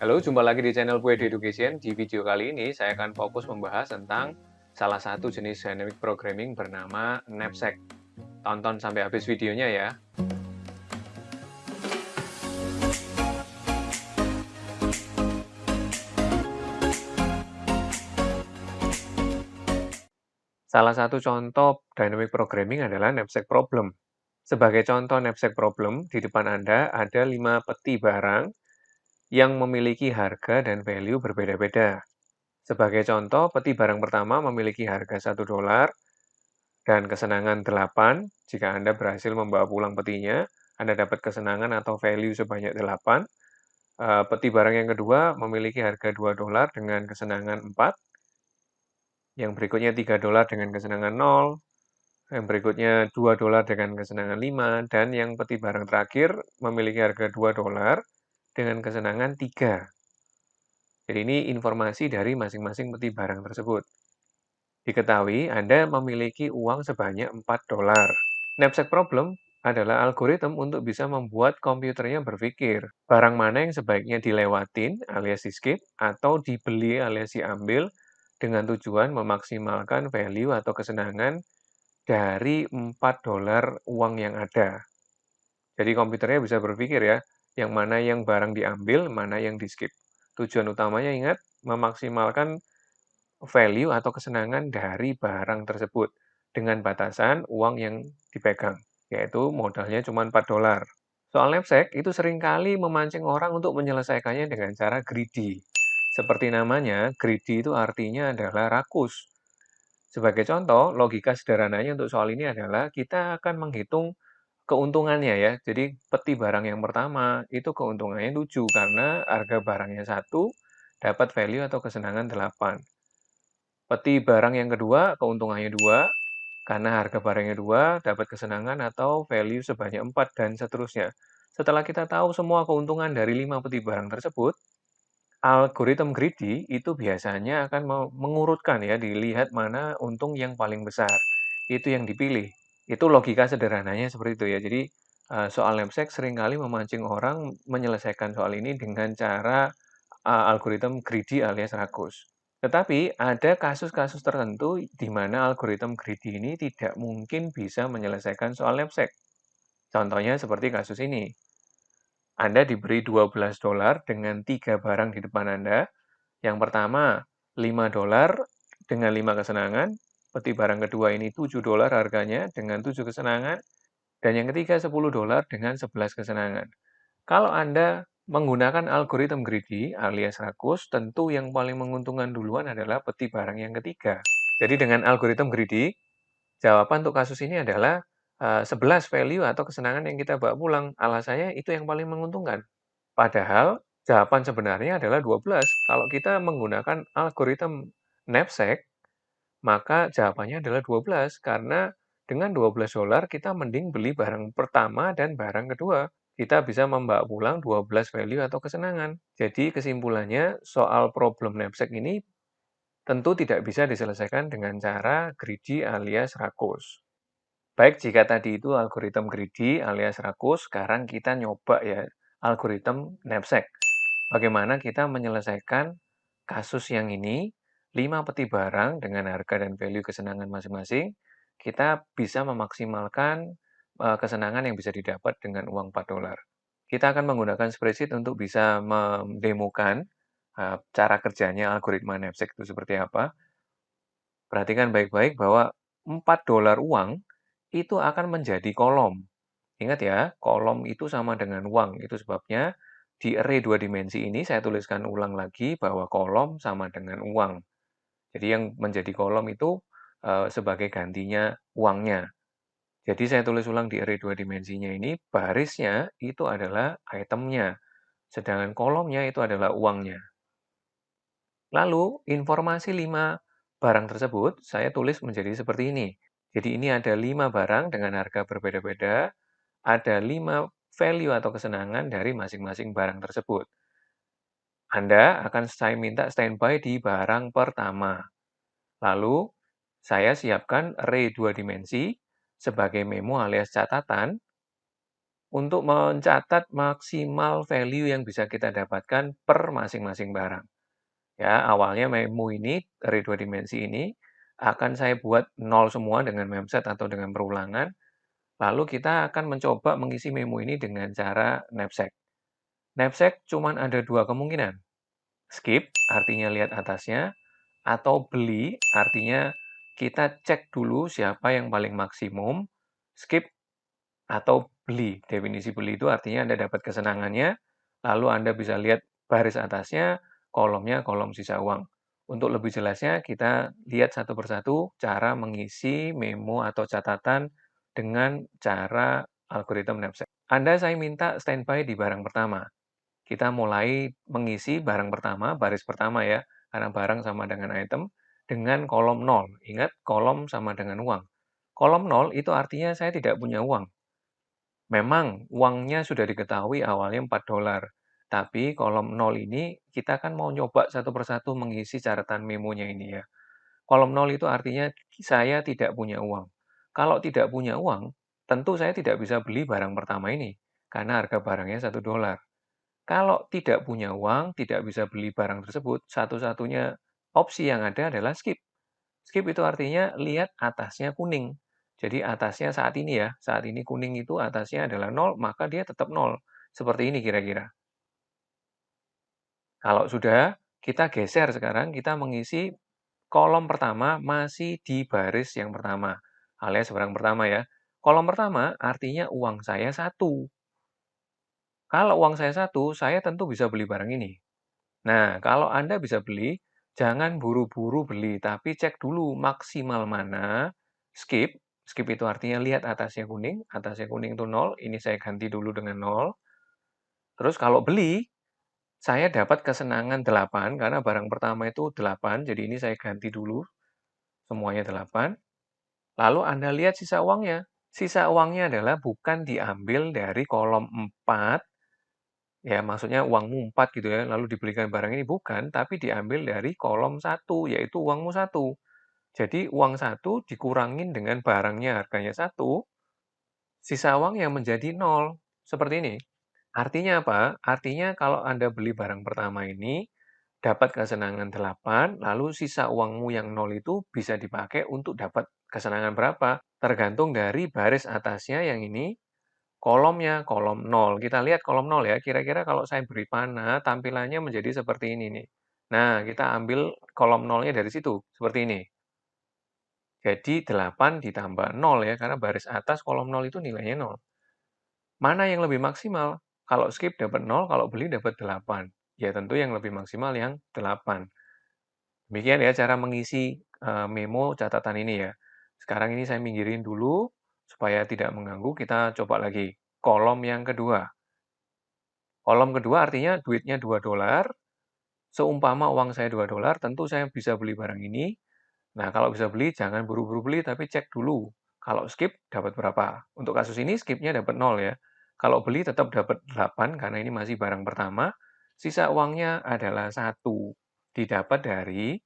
Halo, jumpa lagi di channel Pued Education. Di video kali ini, saya akan fokus membahas tentang salah satu jenis dynamic programming bernama Knapsack. Tonton sampai habis videonya ya. Salah satu contoh dynamic programming adalah knapsack problem. Sebagai contoh knapsack problem, di depan Anda ada 5 peti barang yang memiliki harga dan value berbeda-beda. Sebagai contoh, peti barang pertama memiliki harga $1 dan kesenangan 8. Jika Anda berhasil membawa pulang petinya, Anda dapat kesenangan atau value sebanyak 8. Peti barang yang kedua memiliki harga $2 dengan kesenangan 4. Yang berikutnya $3 dengan kesenangan 0. Yang berikutnya $2 dengan kesenangan 5. Dan yang peti barang terakhir memiliki harga $2 dengan kesenangan 3. Jadi ini informasi dari masing-masing peti barang tersebut. Diketahui Anda memiliki uang sebanyak $4. Knapsack problem adalah algoritma untuk bisa membuat komputernya berpikir barang mana yang sebaiknya dilewatin alias di-skip atau dibeli alias diambil dengan tujuan memaksimalkan value atau kesenangan dari $4 uang yang ada. Jadi komputernya bisa berpikir ya, yang mana yang barang diambil, mana yang di-skip. Tujuan utamanya ingat, memaksimalkan value atau kesenangan dari barang tersebut dengan batasan uang yang dipegang, yaitu modalnya cuma $4. Soal knapsack itu seringkali memancing orang untuk menyelesaikannya dengan cara greedy. Seperti namanya, greedy itu artinya adalah rakus. Sebagai contoh, logika sederhananya untuk soal ini adalah kita akan menghitung keuntungannya ya. Jadi peti barang yang pertama itu keuntungannya 7 karena harga barangnya 1 dapat value atau kesenangan 8. Peti barang yang kedua keuntungannya 2 karena harga barangnya 2 dapat kesenangan atau value sebanyak 4 dan seterusnya. Setelah kita tahu semua keuntungan dari 5 peti barang tersebut, algoritma greedy itu biasanya akan mengurutkan ya, dilihat mana untung yang paling besar. Itu yang dipilih. Itu logika sederhananya seperti itu ya. Jadi soal knapsack seringkali memancing orang menyelesaikan soal ini dengan cara algoritma greedy alias rakus. Tetapi ada kasus-kasus tertentu di mana algoritma greedy ini tidak mungkin bisa menyelesaikan soal knapsack. Contohnya seperti kasus ini. Anda diberi $12 dengan 3 barang di depan Anda. Yang pertama, $5 dengan 5 kesenangan. Peti barang kedua ini $7 harganya dengan 7 kesenangan. Dan yang ketiga, $10 dengan 11 kesenangan. Kalau Anda menggunakan algoritma greedy alias rakus, tentu yang paling menguntungkan duluan adalah peti barang yang ketiga. Jadi dengan algoritma greedy, jawaban untuk kasus ini adalah 11 value atau kesenangan yang kita bawa pulang. Alasannya itu yang paling menguntungkan. Padahal jawaban sebenarnya adalah 12. Kalau kita menggunakan algoritma knapsack, maka jawabannya adalah 12 karena dengan $12 kita mending beli barang pertama dan barang kedua. Kita bisa membawa pulang 12 value atau kesenangan. Jadi kesimpulannya soal problem knapsack ini tentu tidak bisa diselesaikan dengan cara greedy alias rakus. Baik, jika tadi itu algoritma greedy alias rakus, sekarang kita nyoba ya algoritma knapsack. Bagaimana kita menyelesaikan kasus yang ini, 5 peti barang dengan harga dan value kesenangan masing-masing, kita bisa memaksimalkan kesenangan yang bisa didapat dengan uang $4. Kita akan menggunakan spreadsheet untuk bisa mendemokan cara kerjanya algoritma knapsack itu seperti apa. Perhatikan baik-baik bahwa $4 uang itu akan menjadi kolom. Ingat ya, kolom itu sama dengan uang. Itu sebabnya di array 2 dimensi ini saya tuliskan ulang lagi bahwa kolom sama dengan uang. Jadi yang menjadi kolom itu sebagai gantinya uangnya. Jadi saya tulis ulang di array 2 dimensinya ini, barisnya itu adalah itemnya. Sedangkan kolomnya itu adalah uangnya. Lalu, informasi 5 barang tersebut saya tulis menjadi seperti ini. Jadi ini ada 5 barang dengan harga berbeda-beda, ada 5 value atau kesenangan dari masing-masing barang tersebut. Anda akan saya minta standby di barang pertama. Lalu, saya siapkan array 2 dimensi sebagai memo alias catatan untuk mencatat maksimal value yang bisa kita dapatkan per masing-masing barang. Ya, awalnya memo ini dari 2 dimensi ini akan saya buat nol semua dengan memset atau dengan perulangan, lalu kita akan mencoba mengisi memo ini dengan cara knapsack. Knapsack cuman ada 2 kemungkinan. Skip, artinya lihat atasnya, atau beli, artinya kita cek dulu siapa yang paling maksimum, skip, atau beli. Definisi beli itu artinya Anda dapat kesenangannya, lalu Anda bisa lihat baris atasnya, kolomnya kolom sisa uang. Untuk lebih jelasnya, kita lihat satu persatu cara mengisi memo atau catatan dengan cara algoritma knapsack. Anda saya minta standby di barang pertama. Kita mulai mengisi barang pertama, baris pertama ya, karena barang sama dengan item, dengan kolom 0. Ingat, kolom sama dengan uang. Kolom 0 itu artinya saya tidak punya uang. Memang uangnya sudah diketahui awalnya $4, tapi kolom 0 ini kita kan mau nyoba satu persatu mengisi catatan memonya ini ya. Kolom 0 itu artinya saya tidak punya uang. Kalau tidak punya uang, tentu saya tidak bisa beli barang pertama ini, karena harga barangnya $1. Kalau tidak punya uang, tidak bisa beli barang tersebut, satu-satunya opsi yang ada adalah skip. Skip itu artinya lihat atasnya kuning. Jadi atasnya saat ini ya, saat ini kuning itu atasnya adalah 0, maka dia tetap 0. Seperti ini kira-kira. Kalau sudah, kita geser sekarang, kita mengisi kolom pertama masih di baris yang pertama, alias barang pertama ya. Kolom pertama artinya uang saya 1. Kalau uang saya 1, saya tentu bisa beli barang ini. Nah, kalau Anda bisa beli, jangan buru-buru beli, tapi cek dulu maksimal mana, skip. Skip itu artinya lihat atasnya kuning itu 0, ini saya ganti dulu dengan 0. Terus kalau beli, saya dapat kesenangan 8, karena barang pertama itu 8, jadi ini saya ganti dulu, semuanya 8. Lalu Anda lihat sisa uangnya. Sisa uangnya adalah bukan diambil dari kolom 4, ya, maksudnya uangmu 4 gitu ya, lalu dibelikan barang ini, bukan, tapi diambil dari kolom 1, yaitu uangmu 1. Jadi uang 1 dikurangin dengan barangnya harganya 1, sisa uang yang menjadi 0. Seperti ini. Artinya apa? Artinya kalau Anda beli barang pertama ini, dapat kesenangan 8, lalu sisa uangmu yang 0 itu bisa dipakai untuk dapat kesenangan berapa? Tergantung dari baris atasnya yang ini, kolomnya, kolom 0. Kita lihat kolom 0 ya, kira-kira kalau saya beri panah, tampilannya menjadi seperti ini nih. Nah, kita ambil kolom 0-nya dari situ, seperti ini. Jadi 8 ditambah 0 ya, karena baris atas kolom 0 itu nilainya 0. Mana yang lebih maksimal? Kalau skip dapat 0, kalau beli dapat 8. Ya tentu yang lebih maksimal yang 8. Demikian ya cara mengisi memo catatan ini ya. Sekarang ini saya minggirin dulu, supaya tidak mengganggu, kita coba lagi. Kolom yang kedua. Kolom kedua artinya duitnya $2. Seumpama uang saya $2, tentu saya bisa beli barang ini. Nah, kalau bisa beli, jangan buru-buru beli, tapi cek dulu. Kalau skip, dapat berapa? Untuk kasus ini, skipnya dapat 0 ya. Kalau beli, tetap dapat 8, karena ini masih barang pertama. Sisa uangnya adalah 1. Didapat dari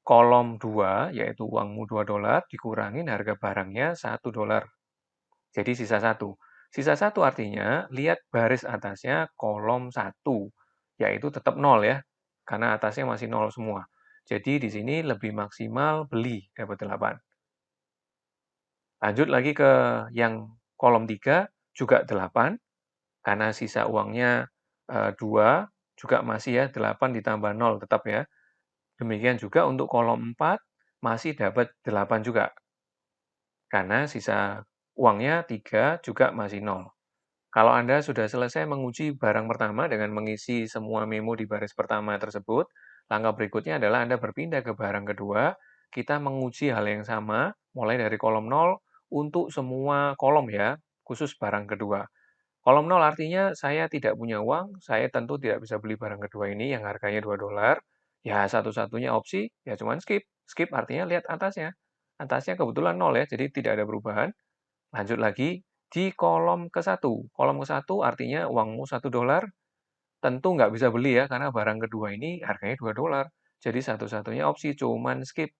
kolom 2, yaitu uangmu $2, dikurangin harga barangnya $1. Jadi sisa 1. Sisa 1 artinya, lihat baris atasnya kolom 1, yaitu tetap 0 ya, karena atasnya masih 0 semua. Jadi di sini lebih maksimal beli, dapat 8. Lanjut lagi ke yang kolom 3, juga 8, karena sisa uangnya 2, juga masih ya, 8 ditambah 0 tetap ya. Demikian juga untuk kolom 4, masih dapat 8 juga. Karena sisa uangnya 3, juga masih 0. Kalau Anda sudah selesai menguji barang pertama dengan mengisi semua memo di baris pertama tersebut, langkah berikutnya adalah Anda berpindah ke barang kedua, kita menguji hal yang sama, mulai dari kolom 0 untuk semua kolom ya, khusus barang kedua. Kolom 0 artinya saya tidak punya uang, saya tentu tidak bisa beli barang kedua ini yang harganya $2. Ya, satu-satunya opsi ya cuman skip. Skip artinya lihat atasnya. Atasnya kebetulan 0 ya, jadi tidak ada perubahan. Lanjut lagi, di kolom ke-1. Kolom ke-1 artinya uangmu $1, tentu nggak bisa beli ya, karena barang kedua ini harganya $2. Jadi satu-satunya opsi cuman skip.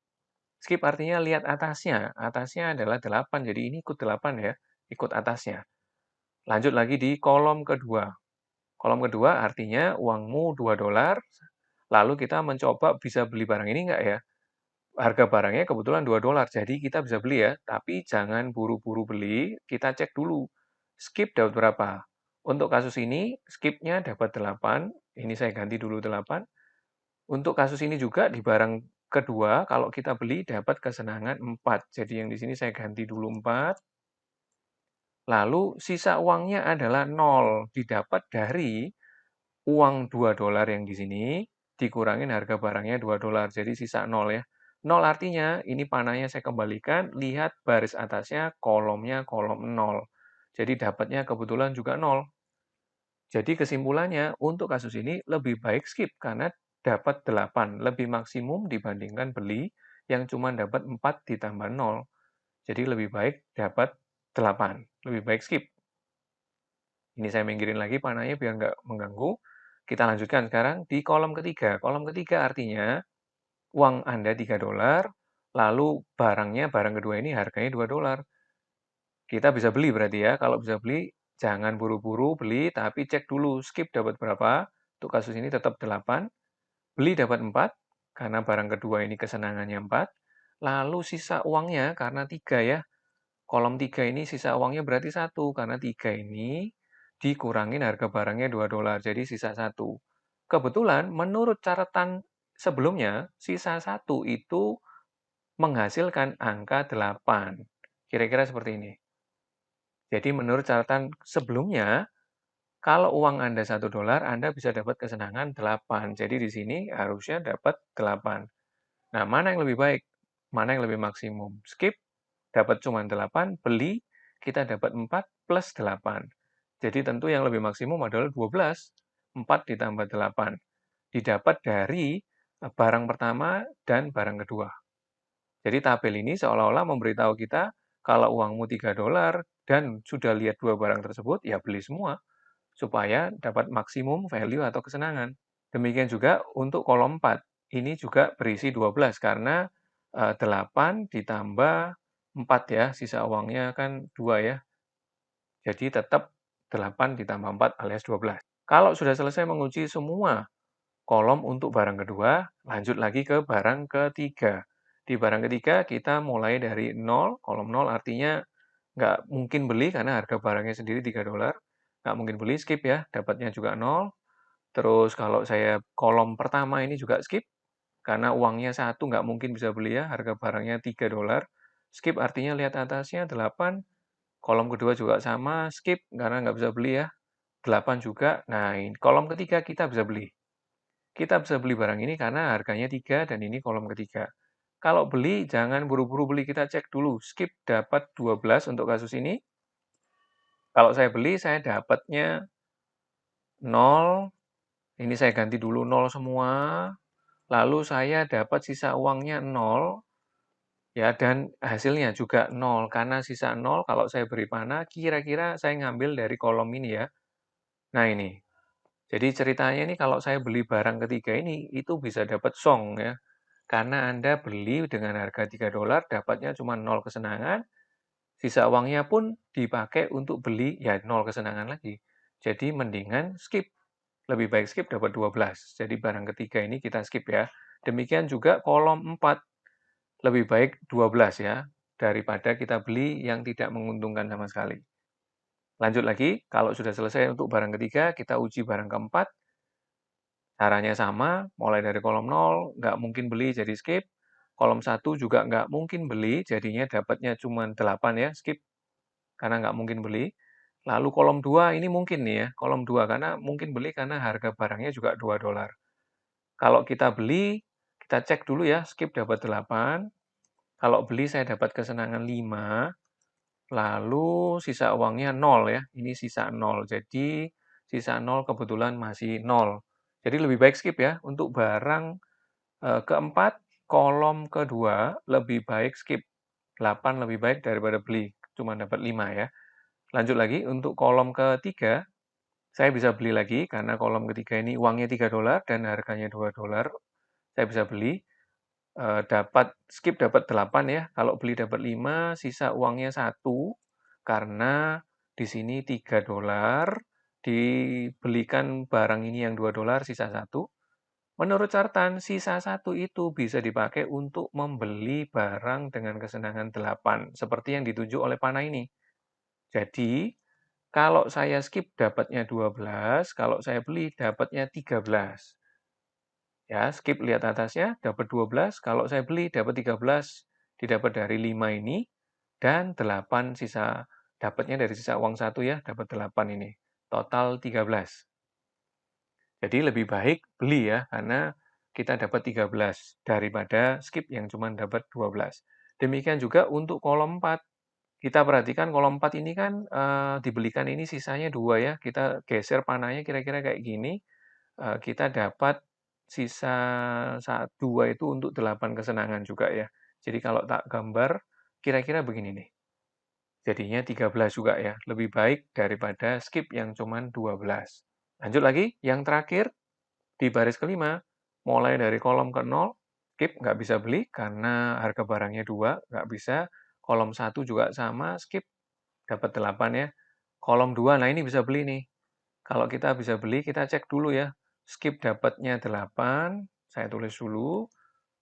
Skip artinya lihat atasnya. Atasnya adalah 8, jadi ini ikut 8 ya, ikut atasnya. Lanjut lagi di kolom kedua. Kolom kedua artinya uangmu $2, lalu kita mencoba bisa beli barang ini nggak ya? Harga barangnya kebetulan $2, jadi kita bisa beli ya, tapi jangan buru-buru beli, kita cek dulu. Skip dapat berapa? Untuk kasus ini, skipnya dapat 8, ini saya ganti dulu 8. Untuk kasus ini juga di barang kedua, kalau kita beli dapat kesenangan 4. Jadi yang di sini saya ganti dulu 4. Lalu sisa uangnya adalah 0, didapat dari uang $2 yang di sini, dikurangin harga barangnya $2, jadi sisa 0 ya. 0 artinya, ini panahnya saya kembalikan, lihat baris atasnya, kolomnya kolom 0. Jadi dapatnya kebetulan juga 0. Jadi kesimpulannya, untuk kasus ini lebih baik skip, karena dapat 8, lebih maksimum dibandingkan beli yang cuma dapat 4 ditambah 0. Jadi lebih baik dapat 8, lebih baik skip. Ini saya minggirin lagi panahnya biar nggak mengganggu. Kita lanjutkan sekarang di kolom ketiga. Kolom ketiga artinya uang Anda $3, lalu barang kedua ini harganya $2. Kita bisa beli berarti ya. Kalau bisa beli, jangan buru-buru beli, tapi cek dulu skip dapat berapa. Untuk kasus ini tetap 8. Beli dapat 4, karena barang kedua ini kesenangannya 4. Lalu sisa uangnya, karena 3 ya. Kolom 3 ini sisa uangnya berarti 1, karena 3 ini dikurangin harga barangnya $2, jadi sisa 1. Kebetulan menurut catatan sebelumnya, sisa 1 itu menghasilkan angka 8. Kira-kira seperti ini. Jadi menurut catatan sebelumnya, kalau uang Anda $1, Anda bisa dapat kesenangan 8. Jadi di sini harusnya dapat 8. Nah, mana yang lebih baik? Mana yang lebih maksimum? Skip, dapat cuma 8, beli, kita dapat 4 plus 8. Jadi tentu yang lebih maksimum adalah 12. 4 ditambah 8. Didapat dari barang pertama dan barang kedua. Jadi tabel ini seolah-olah memberitahu kita, kalau uangmu $3 dan sudah lihat dua barang tersebut, ya beli semua, supaya dapat maksimum value atau kesenangan. Demikian juga untuk kolom 4. Ini juga berisi 12, karena 8 ditambah 4 ya, sisa uangnya kan 2 ya. Jadi tetap 8 ditambah 4 alias 12. Kalau sudah selesai menguji semua kolom untuk barang kedua, lanjut lagi ke barang ketiga. Di barang ketiga kita mulai dari 0, kolom 0 artinya nggak mungkin beli karena harga barangnya sendiri $3. Nggak mungkin beli, skip ya, dapatnya juga 0. Terus kalau saya kolom pertama ini juga skip, karena uangnya 1 nggak mungkin bisa beli ya, harga barangnya $3. Skip artinya lihat atasnya 8, kolom kedua juga sama, skip karena nggak bisa beli ya, 8 juga. Nah, kolom ketiga kita bisa beli. Kita bisa beli barang ini karena harganya 3 dan ini kolom ketiga. Kalau beli, jangan buru-buru beli, kita cek dulu. Skip dapat 12 untuk kasus ini. Kalau saya beli, saya dapatnya 0. Ini saya ganti dulu 0 semua. Lalu saya dapat sisa uangnya 0. Ya, dan hasilnya juga 0. Karena sisa 0, kalau saya beri panah, kira-kira saya ngambil dari kolom ini ya. Nah, ini. Jadi ceritanya ini kalau saya beli barang ketiga ini, itu bisa dapat song ya. Karena Anda beli dengan harga $3, dapatnya cuma 0 kesenangan, sisa uangnya pun dipakai untuk beli, ya 0 kesenangan lagi. Jadi mendingan skip. Lebih baik skip dapat 12. Jadi barang ketiga ini kita skip ya. Demikian juga kolom 4. Lebih baik 12 ya, daripada kita beli yang tidak menguntungkan sama sekali. Lanjut lagi, kalau sudah selesai untuk barang ketiga, kita uji barang keempat. Caranya sama, mulai dari kolom 0, nggak mungkin beli jadi skip. Kolom 1 juga nggak mungkin beli, jadinya dapatnya cuma 8 ya, skip. Karena nggak mungkin beli. Lalu kolom 2 ini mungkin nih ya, kolom 2 karena mungkin beli karena harga barangnya juga $2. Kalau kita beli, kita cek dulu ya, skip dapat 8. Kalau beli saya dapat kesenangan 5. Lalu sisa uangnya 0 ya, ini sisa 0. Jadi sisa 0 kebetulan masih 0. Jadi lebih baik skip ya. Untuk barang keempat, kolom kedua lebih baik skip. 8 lebih baik daripada beli, cuma dapat 5 ya. Lanjut lagi, untuk kolom ketiga, saya bisa beli lagi, karena kolom ketiga ini uangnya $3 dan harganya $2. Saya bisa beli, dapat skip dapat 8 ya, kalau beli dapat 5, sisa uangnya 1, karena di sini $3, dibelikan barang ini yang $2, sisa 1. Menurut catatan, sisa 1 itu bisa dipakai untuk membeli barang dengan kesenangan 8, seperti yang ditunjuk oleh panah ini. Jadi, kalau saya skip dapatnya 12, kalau saya beli dapatnya 13. Ya, skip lihat atasnya, dapat 12, kalau saya beli dapat 13, didapat dari 5 ini, dan 8 sisa, dapatnya dari sisa uang 1 ya, dapat 8 ini. Total 13. Jadi lebih baik beli ya, karena kita dapat 13 daripada skip yang cuma dapat 12. Demikian juga untuk kolom 4. Kita perhatikan kolom 4 ini kan dibelikan ini sisanya 2 ya. Kita geser panahnya kira-kira kayak gini. Kita dapat sisa 2 itu untuk 8 kesenangan juga ya. Jadi kalau tak gambar, kira-kira begini nih. Jadinya 13 juga ya. Lebih baik daripada skip yang cuma 12. Lanjut lagi, yang terakhir, di baris kelima, mulai dari kolom ke-0, skip nggak bisa beli karena harga barangnya 2, nggak bisa. Kolom 1 juga sama, skip, dapat 8 ya. Kolom 2, nah ini bisa beli nih. Kalau kita bisa beli, kita cek dulu ya. Skip dapatnya 8, saya tulis dulu.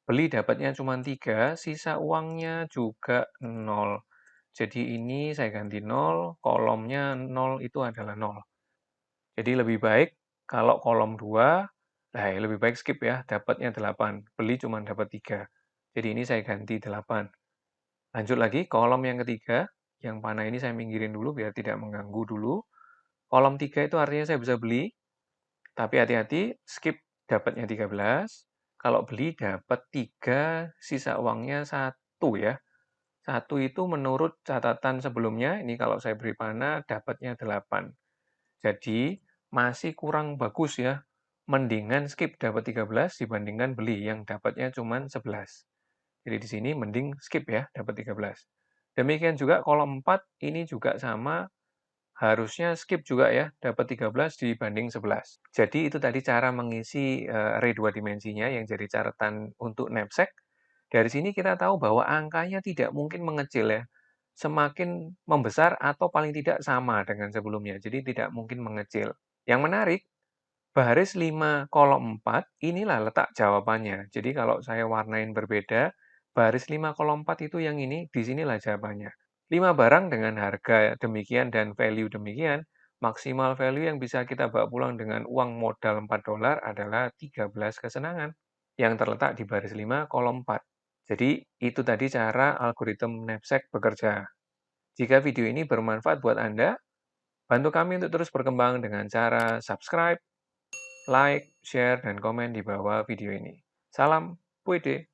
Beli dapatnya cuma 3, sisa uangnya juga 0. Jadi ini saya ganti 0, kolomnya 0 itu adalah 0. Jadi lebih baik kalau kolom 2, nah lebih baik skip ya, dapatnya 8, beli cuma dapat 3. Jadi ini saya ganti 8. Lanjut lagi, kolom yang ketiga, yang panah ini saya minggirin dulu biar tidak mengganggu dulu. Kolom 3 itu artinya saya bisa beli, tapi hati-hati, skip dapatnya 13. Kalau beli dapat 3, sisa uangnya 1 ya. 1 itu menurut catatan sebelumnya, ini kalau saya beri panah dapatnya 8. Jadi masih kurang bagus ya. Mendingan skip dapat 13 dibandingkan beli yang dapatnya cuma 11. Jadi di sini mending skip ya, dapat 13. Demikian juga kolom 4 ini juga sama, harusnya skip juga ya, dapat 13 dibanding 11. Jadi itu tadi cara mengisi array 2 dimensinya yang jadi catatan untuk knapsack. Dari sini kita tahu bahwa angkanya tidak mungkin mengecil ya. Semakin membesar atau paling tidak sama dengan sebelumnya. Jadi tidak mungkin mengecil. Yang menarik, baris 5 kolom 4 inilah letak jawabannya. Jadi kalau saya warnain berbeda, baris 5 kolom 4 itu yang ini, di sinilah jawabannya. 5 barang dengan harga demikian dan value demikian, maksimal value yang bisa kita bawa pulang dengan uang modal $4 adalah 13 kesenangan yang terletak di baris 5 kolom 4. Jadi itu tadi cara algoritma knapsack bekerja. Jika video ini bermanfaat buat Anda, bantu kami untuk terus berkembang dengan cara subscribe, like, share, dan komen di bawah video ini. Salam Puide!